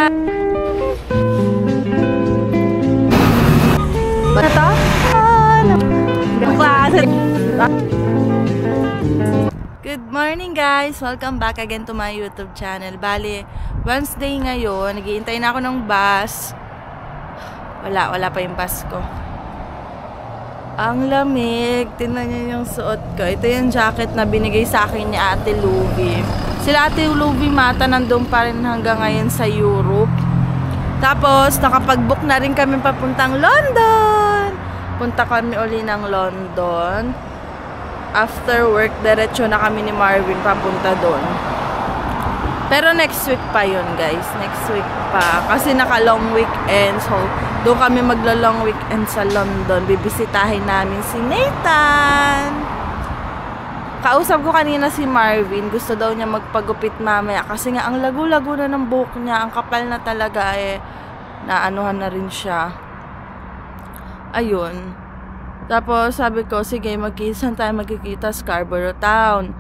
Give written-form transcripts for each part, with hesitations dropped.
guys! Ito? Good morning guys! Welcome back again to my YouTube channel. Bali, Wednesday ngayon. Naghihintay na ako ng bus. Wala pa yung bus ko. Ang lamig. Tingnan niyo yung suot ko. Ito yung jacket na binigay sa akin ni Ate Luby. Sila Ate Luby Mata nandun pa rin hanggang ngayon sa Europe. Tapos, nakapag-book na rin kami papuntang London. Punta kami uli ng London. After work, diretso na kami ni Marvin papunta doon. Pero next week pa yun guys. Next week pa. Kasi naka-long weekend. So, doon kami magla-long weekend sa London. Bibisitahin namin si Nathan. Kausap ko kanina si Marvin. Gusto daw niya magpagupit mamaya. Kasi nga, ang lagu-lago na ng buhok niya. Ang kapal na talaga eh. Naanuhan na rin siya. Ayun. Tapos, sabi ko, sige, saan tayo magkikita? Scarborough Town.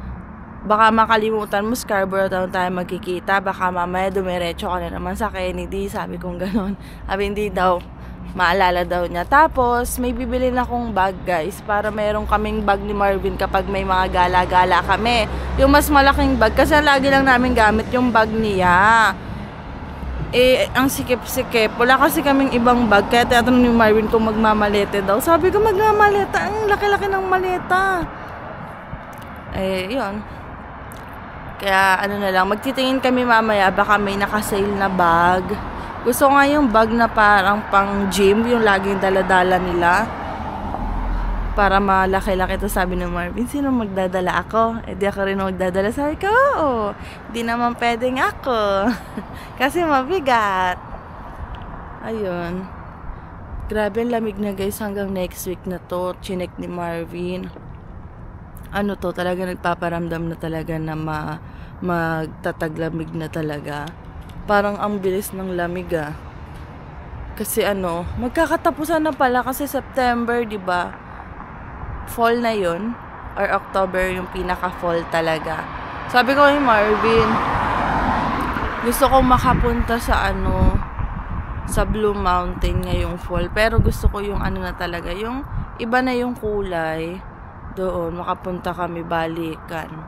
Baka makalimutan mo, Scarborough Town tayo magkikita. Baka mamaya dumiretso ka na naman sa Kennedy. Sabi kong ganon. Sabi, hindi daw. Maalala daw niya. Tapos, may bibili na akong bag, guys. Para meron kaming bag ni Marvin kapag may mga gala-gala kami. Yung mas malaking bag. Kasi lagi lang namin gamit yung bag niya. Eh, ang sikip-sikip. Wala kasi kaming ibang bag. Kaya tinatanong ni Marvin kung magmamalete daw. Sabi ko, magmamaleta. Ang laki-laki ng maleta. Eh, yun. Kaya, ano na lang. Magtitingin kami mamaya. Baka may nakasale na bag. Gusto nga yung bag na parang pang gym, yung laging dala-dala nila. Para malaki-laki to. Sabi ng Marvin, sino magdadala ako? Eh di ako rin magdadala. Sabi ko, oo. Di naman pwedeng ako. Kasi mabigat. Ayun. Grabe ang lamig na guys hanggang next week na to. Chinek ni Marvin. Ano to, talaga nagpaparamdam na talaga na magtataglamig na talaga. Parang ang bilis ng lamig ah. Kasi ano, magkakatapusan na pala kasi September, 'di ba? Fall na 'yon or October yung pinaka-fall talaga. Sabi ko kay Marvin, gusto ko makapunta sa ano, sa Blue Mountain ngayong fall, pero gusto ko yung ano na talaga, yung iba na yung kulay. Doon makapunta kami balikan.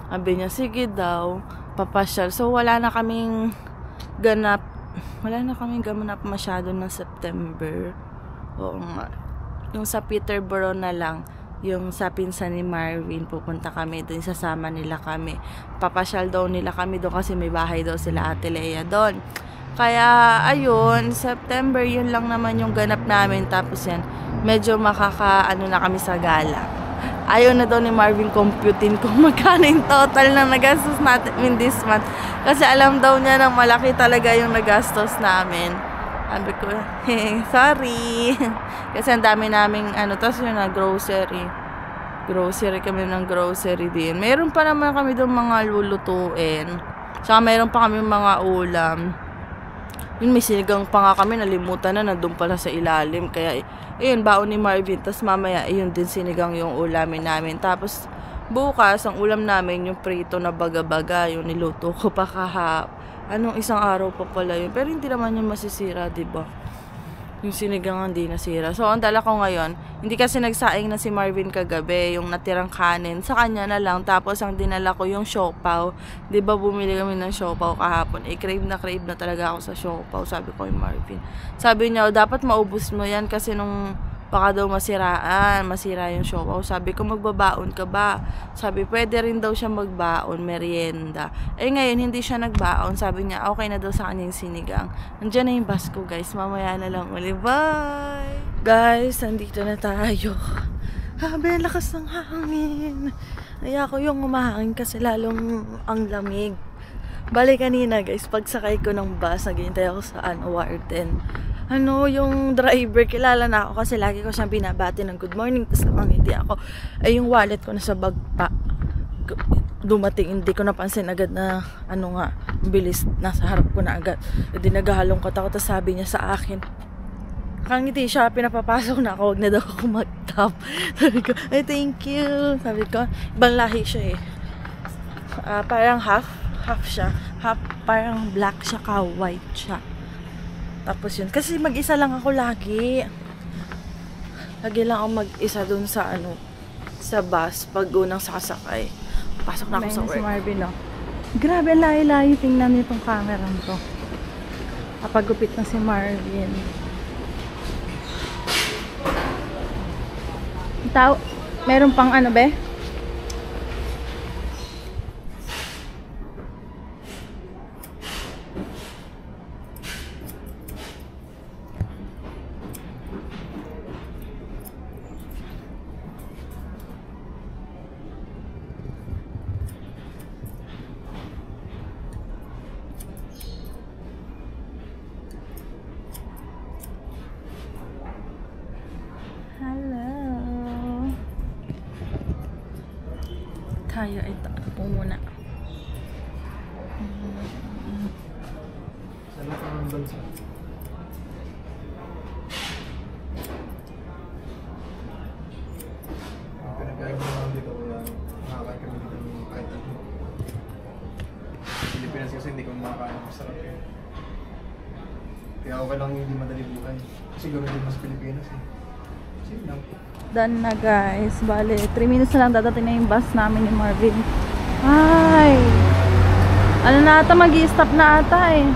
Sabi niya, sige daw, papasyal. So, wala na kaming ganap masyado ng September. Oo nga. Yung sa Peterborough na lang, yung sa pinsan ni Marvin, pupunta kami doon, sasama nila kami. Papasyal daw nila kami doon kasi may bahay daw sila Ate Lea doon. Kaya, ayun, September, yun lang naman yung ganap namin. Tapos yan, medyo makakaano na kami sa gala. Ayaw na daw ni Marvin computin kung magkano yung total na nagastos natin in this month. Kasi alam daw niya na malaki talaga yung nagastos namin. Sabi ko, sorry. Kasi ang dami naming tapos yun na grocery. Grocery kami ng grocery din. Meron pa naman kami doon mga lulutuin. Saka meron pa kami mga ulam. Yun, may sinigang pa nga kami, nalimutan na, nandun pala sa ilalim. Kaya, ayun, baon ni Marvin. Tapos mamaya, ayun din sinigang yung ulamin namin. Tapos, bukas, ang ulam namin, yung prito na baga-baga, yung niluto ko pa isang araw pa pala yun. Pero hindi naman yung masisira, diba? Yung sinigang hindi nasira. So, ang dala ko ngayon, hindi kasi nagsaing na si Marvin kagabi, yung natirang kanin, sa kanya na lang. Tapos, ang dinala ko yung siopaw. Diba, bumili kami ng siopaw kahapon. Eh, crave na talaga ako sa siopaw, sabi ko kay Marvin. Sabi niya, dapat maubos mo yan kasi nung baka daw masira yung siopaw. Sabi ko, magbabaon ka ba? Sabi, pwede rin daw siya magbaon, merienda. Eh ngayon, hindi siya nagbaon. Sabi niya, okay na daw sa kanya yung sinigang. Nandiyan na yung bus ko, guys. Mamaya na lang uli. Bye! Guys, nandito na tayo. Habi, lakas ng hangin. Ayoko yung umahangin kasi lalong ang lamig. Bali kanina, guys, pagsakay ko ng bus, naghihintay ako sa Warden. Yung driver, kilala na ako kasi lagi ko siyang binabati ng good morning. Tapos namangiti ako. Ay, yung wallet ko nasa bag pa. Dumating, hindi ko napansin agad na bilis, nasa harap ko na agad. Hindi naghahalongkat ako. Tapos sabi niya sa akin, kangiti siya, pinapapasok na ako, wag na daw ako mag-tap. Sabi ko, ay thank you. Sabi ko, ibang lahi siya eh. Parang half siya. Half parang black siya ka, white siya. Tapos yun, kasi mag-isa lang ako lagi. Lagi lang ako mag-isa dun sa ano, sa bus, pag unang sasakay. Pasok na ako sa work. Si Marvin, no? Grabe, layo-layo. Tingnan niyo itong camera to. Kapagupit na si Marvin. Meron pang ano, be? Tayo ay po muna. Sana ka ng bansa. Pinagkain mo naman dito kaya makakain kami dito ng kahit ano. Pilipinas kasi hindi ko makakain ng masarap eh. Kaya okay lang yung hindi madali buhay. Kasi gawin din mas Pilipinas eh. Sige lang. Done na guys. Bale, 3 minutes na lang dadating na yung bus namin ni Marvin. Ay! Ano na ata, mag-i-stop na ata eh.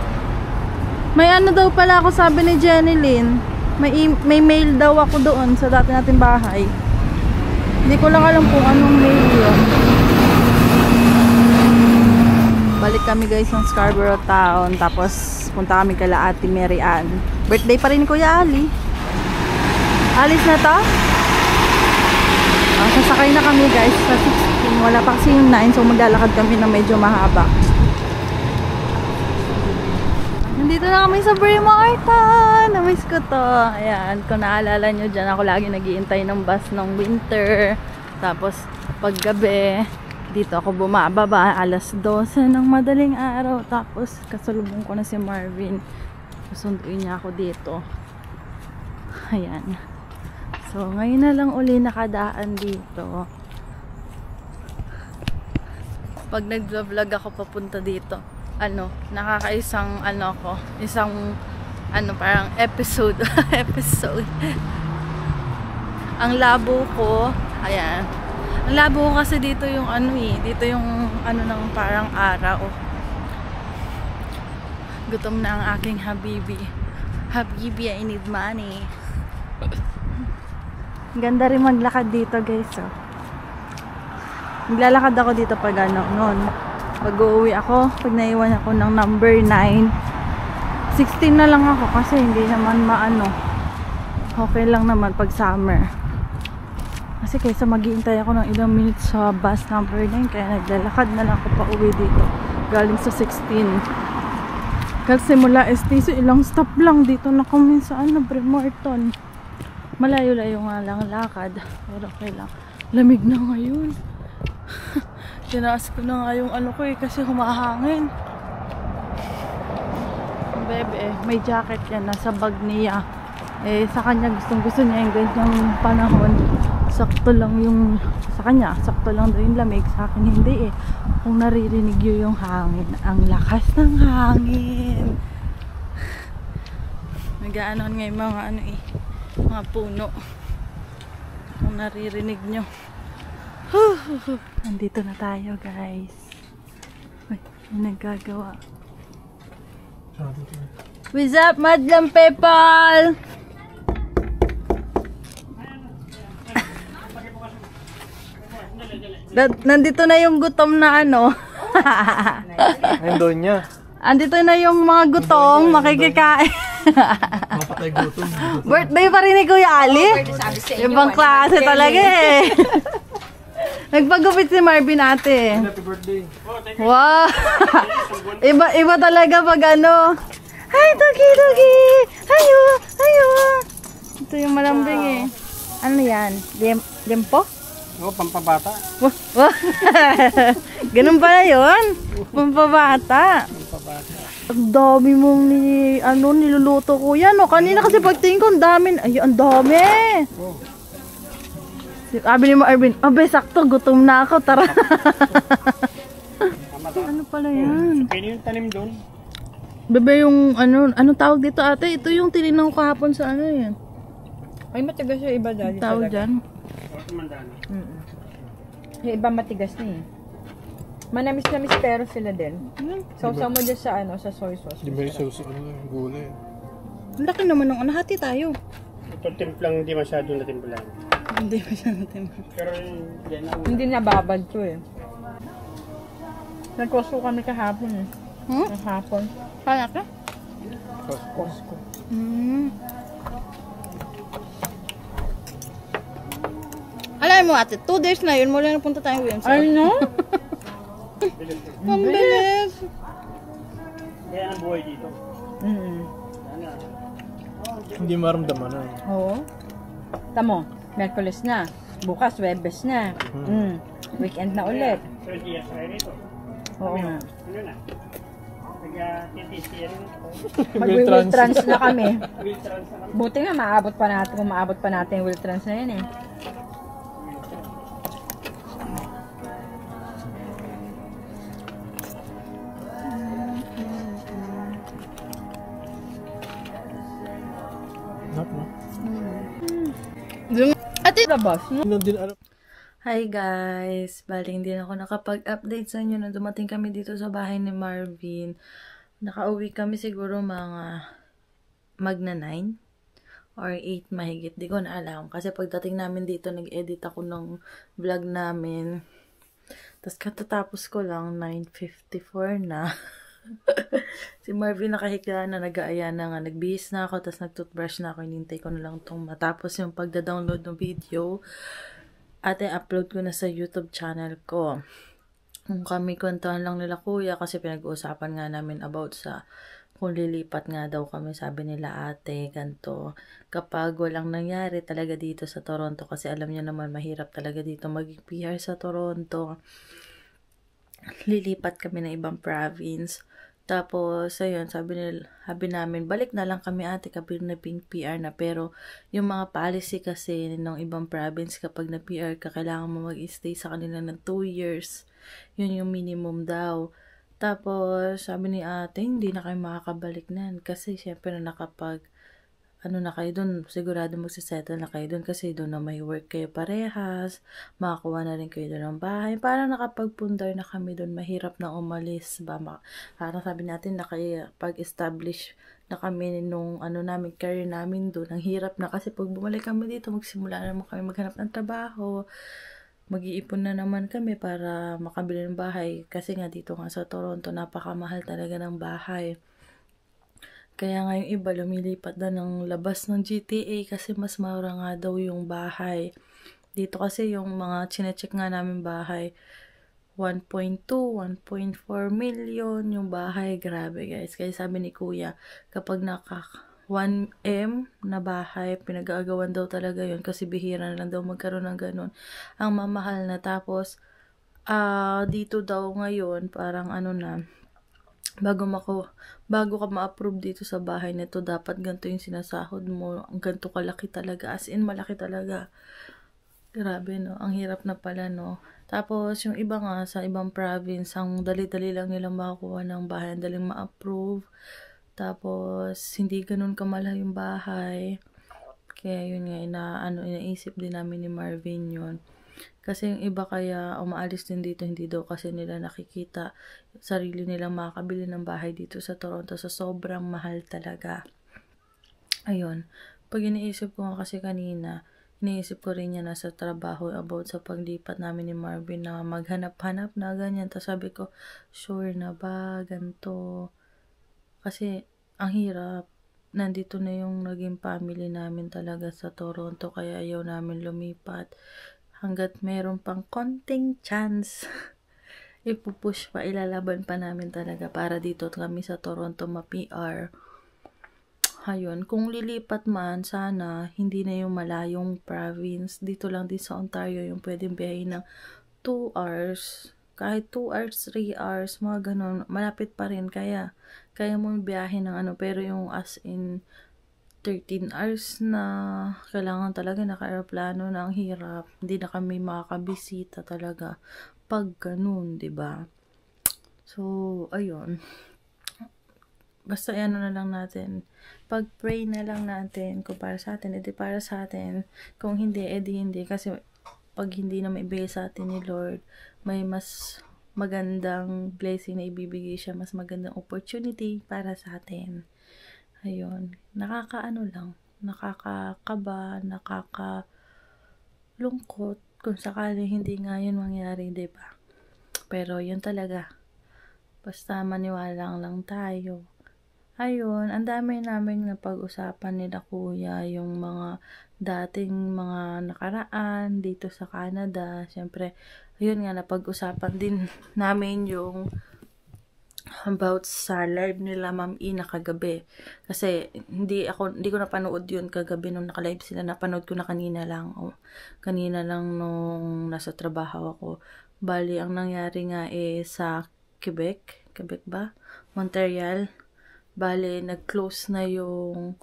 May ano daw pala ako, sabi ni Jenny Lynn. May mail daw ako doon sa dati nating bahay. Hindi ko lang alam kung anong mail yun. Balik kami guys ng Scarborough Town. Tapos punta kami kala Ate Mary Ann. Birthday pa rin ni Kuya Ali. Alis na to? Sasakay na kami guys sa 16. Wala pa kasi yung 9, so maglalakad kami na medyo mahaba. Nandito na kami sa Bremerton. Namiss ko to. Ayan, kung naalala nyo, dyan ako lagi nag-iintay ng bus ng winter. Tapos paggabi, dito ako bumababa alas 12 ng madaling araw. Tapos kasalubong ko na si Marvin. Susunduin niya ako dito. Ayan. So, ngayon na lang uli nakadaan dito. Pag nag-vlog ako papunta dito, nakakaisang isang parang episode. Ang labo ko, ayan. Ang labo ko kasi dito yung dito yung ng parang araw. Gutom na ang aking habibi. Habibi, I need money. Ganda rin maglakad dito guys, oh. Maglalakad ako dito pag pag uuwi ako, pag naiwan ako ng number 9, 16 na lang ako kasi hindi naman okay lang naman pag summer. Kasi kaysa maghihintay ako ng ilang minutes sa bus number 9, kaya naglalakad na lang ako pa uwi dito galing sa 16. Kasi mula STC ilang stop lang dito na kami sa Bremerton. Malayo-layo nga lang lakad, pero okay lang. Lamig na ngayon. Tinaas ko na nga yung ko kasi humahangin. Bebe, may jacket yan, nasa bag niya. Sa kanya gusto niya yung ganyang panahon. Sakto lang yung, sa kanya, sakto lang daw yung lamig. Sa akin hindi eh. Kung naririnig yung hangin, ang lakas ng hangin. Nag-aanon nga yung mga mga puno. Kung naririnig nyo. Nandito na tayo guys. Uy, may nagagawa. What's up, Madlang Pepal? Nandito na yung gutom na Nandun niya. Andito na yung mga gutom, makikikain. Mapatay gutom. Birthday pa rin ni Kuya Ali. Ibang klase talaga eh. Nagpagupit si Marvin ate. Happy birthday. Wow. Iba talaga pag Hi, Dogi! Hayo! Ito yung malambing eh. Ano yan? Lempo? Oo, pampabata. Ganun pala yun? Pampabata. Ang dami mong niluluto ko yan. Kanina kasi pagtingin ko, ang dami. Ay, ang dami. Sabi ni mo, Arvin, abe, sakto, gutom na ako. Tara. Ano ano pala yan? Pwede yung tanim doon. Bebe yung anong tawag dito ate? Ito yung tinignan ko kahapon sa ano yan. Ay, matigas yung iba dali Tawag talaga. dyan. O, tumandaan. Yung iba matigas na eh. Manamis-namis pero sila din. Sausaw mo dyan sa sa soy sauce. Di ba yung sauce, gulay? Ang laki naman ng nahati tayo. Ito timplang hindi masyado na timplahan. Hindi pa siya natin. Pero yan ang... Hindi nababad to eh. Nag-Costco kami kahapon eh. Kahapon. Kaya ka? Costco. Alam mo ate, 2 days na yun, mula na punta tayong Williams. I know. Ang bilis! Kaya ang buhay dito. Hindi maramdaman na. Oo. Tamo, Merkulis na. Bukas, Webes na. Weekend na ulit. 20 years na rito. Oo nga. Ano na? Nag-TTC yan. Mag-wheel trans na kami. Wheel trans na kami. Buti nga, maabot pa natin. Kung maabot pa natin yung wheel trans na yan eh. No? Ate! Labas, no? Hindi din alam. Hi guys! Bali, hindi na ako nakapag-update sa inyo na dumating kami dito sa bahay ni Marvin. Nakauwi kami siguro mga magna 9 or 8 mahigit. Di ko na alam. Kasi pagdating namin dito, nag-edit ako ng vlog namin. Tapos katatapos ko lang, 9:54 na. Si Marvin nakahikla na, nag-aaya na nga. Nagbihis na ako, tapos nag-toothbrush na ako. Hinintay ko na lang itong matapos yung pagda-download ng video. At i-upload ko na sa YouTube channel ko. Kung kami kwentuhan lang nila kuya, kasi pinag-uusapan nga namin about sa kung lilipat nga daw kami, sabi nila ate, ganito. Kapag walang nangyari talaga dito sa Toronto, kasi alam niyo naman mahirap talaga dito maging PR sa Toronto. Lilipat kami ng ibang province. Tapos, ayun, sabi namin, balik na lang kami ate kapag naging PR na. Pero, yung mga policy kasi ng ibang province, kapag na-PR ka, kailangan mo mag-stay sa kanila ng 2 years. Yun yung minimum daw. Tapos, sabi ni ate, hindi na kayo makakabalik na. Kasi, syempre, nakapag, na kayo dun, sigurado magsisettle na kayo dun kasi dun na may work kayo parehas, makakuha na rin kayo dun ng bahay. Parang nakapagpundar na kami dun, mahirap na umalis ba? Parang sabi natin nakapag-establish na kami nung namin, career namin dun. Ang hirap na kasi pag bumalik kami dito, magsimula na naman kami maghanap ng trabaho. Mag-iipon na naman kami para makabili ng bahay. Kasi nga dito nga sa Toronto, napakamahal talaga ng bahay. Kaya nga yung iba lumilipat na ng labas ng GTA kasi mas mura nga daw yung bahay. Dito kasi yung mga chinecheck nga namin bahay, 1.2, 1.4 million yung bahay. Grabe guys. Kaya sabi ni kuya, kapag 1M na bahay, pinag-aagawan daw talaga yun kasi bihira na lang daw magkaroon ng ganun. Ang mamahal na. Tapos, dito daw ngayon, parang bago ka ma-approve dito sa bahay nito, dapat ganito yung sinasahod mo. Ang ganito kalaki talaga. As in, malaki talaga. Grabe, no? Ang hirap na pala, no? Tapos, yung iba nga, sa ibang province, ang dali-dali lang nilang makakuha ng bahay. Ang daling ma-approve. Tapos, hindi ganun kamala yung bahay. Kaya, yun nga, inaisip din namin ni Marvin yun. Kasi yung iba kaya umaalis din dito, hindi daw kasi nila nakikita sarili nilang makakabili ng bahay dito sa Toronto sa sobrang mahal talaga. Ayun, pag iniisip ko nga kasi kanina, iniisip ko rin niya nasa trabaho about sa paglipat namin ni Marvin na maghanap-hanap na ganyan. Tapos sabi ko, sure na ba, ganito. Kasi ang hirap. Nandito na yung naging family namin talaga sa Toronto, kaya ayaw namin lumipat. Hanggat meron pang konting chance, ipupush pa, ilalaban pa namin talaga para dito kami sa Toronto ma-PR. Ayun, kung lilipat man, sana hindi na yung malayong province. Dito lang din sa Ontario yung pwedeng biyahin ng 2 hours. Kahit 2 hours, 3 hours, mga ganun. Malapit pa rin, kaya mo biyahin ng pero yung as in 13 hours na kailangan talaga naka-aeroplano na, ang hirap. Hindi na kami makakabisita talaga pag ganun, 'di ba? So, ayun. Basta ano na lang natin, pag-pray na lang natin, kung para sa atin, edi para sa atin, kung hindi, edi hindi, kasi pag hindi na maibigay sa atin ni Lord, may mas magandang blessing na ibibigay siya, mas magandang opportunity para sa atin. Ayun, nakakaano lang, nakakakaba, nakakalungkot, kung sakali hindi nga yun mangyari, diba? Pero yun talaga, basta maniwala lang tayo. Ayun, ang dami namin napag-usapan nila kuya, yung mga dating mga nakaraan dito sa Canada. Siyempre, ayun nga, napag-usapan din namin yung about sa live nila Ma'am Ina kagabi. Kasi hindi ko napanood yun kagabi nung naka-live sila. Napanood ko na kanina lang. Kanina lang nung nasa trabaho ako. Bali, ang nangyari nga sa Quebec ba? Montreal. Bale, nag-close na yung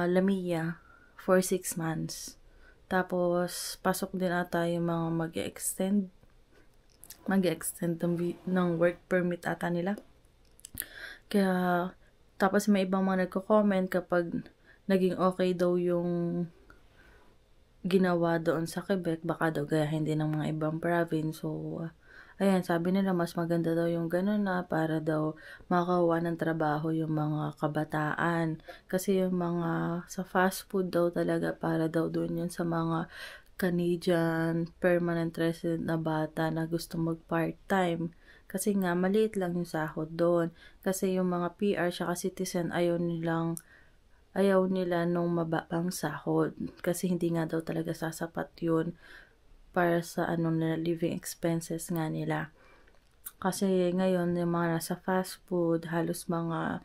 Lamia for 6 months. Tapos, pasok din ata yung mga mag-extend ng work permit ata nila. Kaya, tapos may ibang mga nagko-comment kapag naging okay daw yung ginawa doon sa Quebec, baka daw gayahin din ng mga ibang province. So, ayan, sabi nila mas maganda daw yung ganun na para daw makakuha ng trabaho yung mga kabataan. Kasi yung mga sa fast food daw talaga para daw doon yun sa mga Canadian permanent resident na bata na gusto mag part-time. Kasi nga, maliit lang yung sahod doon. Kasi yung mga PR tsaka citizen ayaw nila nung mababang sahod. Kasi hindi nga daw talaga sasapat yun para sa nila, living expenses nga nila. Kasi ngayon yung mga nasa fast food, halos mga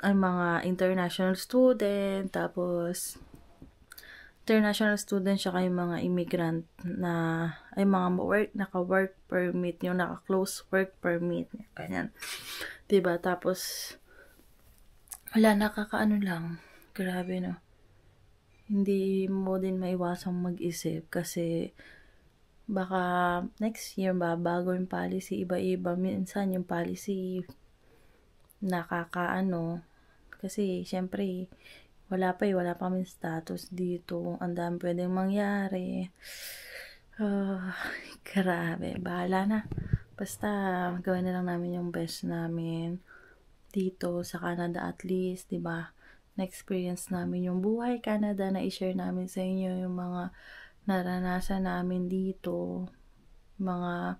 mga international student, tapos international student siya yung mga immigrant na ay mga naka-work permit, yung naka-close work permit, ganyan. 'Di ba? Tapos wala, nakakaano lang. Grabe, no. Hindi mo din maiwasang mag-isip kasi baka next year bago yung policy, iba-iba. Minsan yung policy nakakaano kasi syempre wala pa kami status dito. Ang dami pwedeng mangyari. Grabe, bahala na. Basta gawin na lang namin yung best namin dito sa Canada, at least, 'di ba? Na-experience namin yung buhay Canada, na i-share namin sa inyo yung mga naranasan namin dito, mga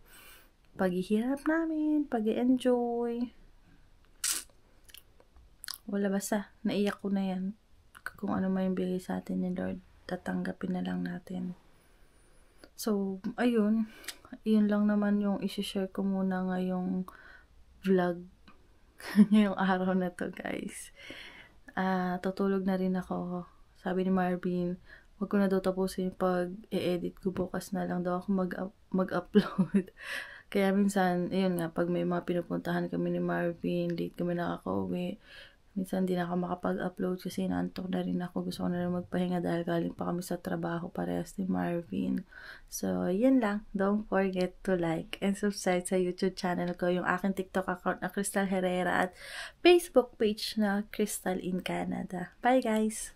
paghihirap namin, pag-enjoy. Wala, basta naiyak ko na yan. Kung ano man yung bigay sa atin ni Lord, tatanggapin na lang natin. So, ayun lang naman yung i-share ko muna ngayong vlog ngayong araw na to, guys. Tutulog na rin ako. Sabi ni Marvin, wag ko na daw tapusin pag-e-edit ko, bukas na lang daw ako mag-upload. Kaya minsan, ayun nga, pag may mga pinupuntahan kami ni Marvin, late kami nakaka-uwi, minsan di na ako makapag-upload kasi naantok na rin ako. Gusto ko na rin magpahinga dahil galing pa kami sa trabaho parehas ni Marvin. So, yun lang. Don't forget to like and subscribe sa YouTube channel ko, yung aking TikTok account na Crystal Herrera, at Facebook page na Crystal in Canada. Bye, guys!